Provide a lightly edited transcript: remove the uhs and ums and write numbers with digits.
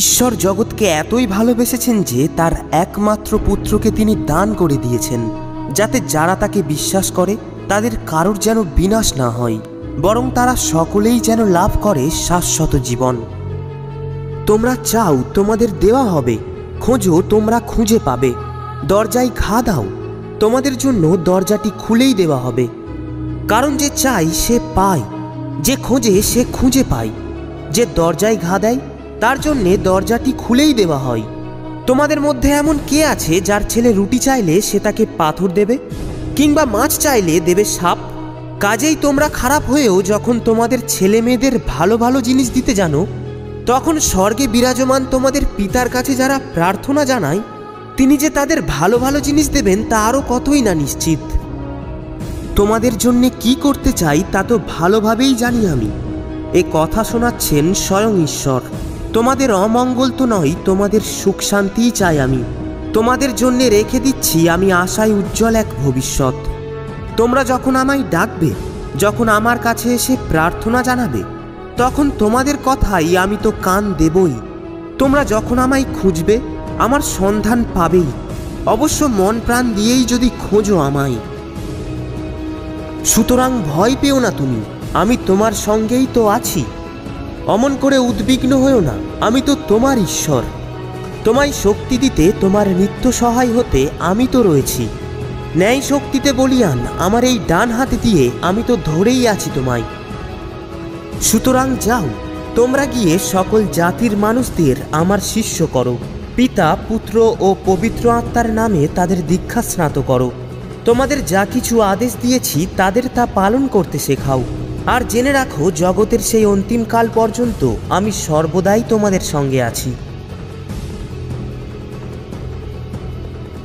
ঈশ্বর জগৎকে এতই ভালোবেসেছেন যে তার একমাত্র পুত্রকে তিনি দান করে দিয়েছেন, যাতে যারা তাকে বিশ্বাস করে তাদের কারোর যেন বিনাশ না হয়, বরং তারা সকলেই যেন লাভ করে শাশ্বত জীবন। তোমরা চাও তোমাদের দেওয়া হবে, খোঁজো তোমরা খুঁজে পাবে, দরজায় ঘা দাও, তোমাদের জন্য দরজাটি খুলেই দেওয়া হবে। কারণ যে চায় সে পায়, যে খোঁজে সে খুঁজে পায়, যে দরজায় ঘা দেয় তার জন্যে দরজাটি খুলেই দেওয়া হয়। তোমাদের মধ্যে এমন কে আছে যার ছেলে রুটি চাইলে সে তাকে পাথর দেবে, কিংবা মাছ চাইলে দেবে সাপ? কাজেই তোমরা খারাপ হয়েও যখন তোমাদের ছেলে মেয়েদের ভালো ভালো জিনিস দিতে জানো, তখন স্বর্গে বিরাজমান তোমাদের পিতার কাছে যারা প্রার্থনা জানায়, তিনি যে তাদের ভালো ভালো জিনিস দেবেন তা আরও কতই না নিশ্চিত। তোমাদের জন্যে কি করতে চাই তা তো ভালোভাবেই জানি আমি। এ কথা শোনাচ্ছেন স্বয়ং ঈশ্বর। তোমাদের অমঙ্গল তো নয়, তোমাদের সুখ শান্তিই চাই আমি। তোমাদের জন্যে রেখে দিচ্ছি আমি আশায় উজ্জ্বল এক ভবিষ্যৎ। তোমরা যখন আমায় ডাকবে, যখন আমার কাছে এসে প্রার্থনা জানাবে, তখন তোমাদের কথাই আমি তো কান দেবই। তোমরা যখন আমায় খুঁজবে, আমার সন্ধান পাবেই, অবশ্য মন প্রাণ দিয়েই যদি খোঁজো আমায়। সুতরাং ভয় পেও না তুমি, আমি তোমার সঙ্গেই তো আছি। অমন করে উদ্বিগ্ন হয়েও না, আমি তো তোমার ঈশ্বর। তোমায় শক্তি দিতে, তোমার নিত্য সহায় হতে আমি তো রয়েছি। ন্যায় শক্তিতে বলিয়ান আমার এই ডান হাতে দিয়ে আমি তো ধরেই আছি তোমায়। সুতরাং যাও, তোমরা গিয়ে সকল জাতির মানুষদের আমার শিষ্য করো, পিতা, পুত্র ও পবিত্র আত্মার নামে তাদের দীক্ষা স্নাত করো। তোমাদের যা কিছু আদেশ দিয়েছি তাদের তা পালন করতে শেখাও। আর জেনে রাখো, জগতের সেই অন্তিম কাল পর্যন্ত আমি সর্বদাই তোমাদের সঙ্গে আছি।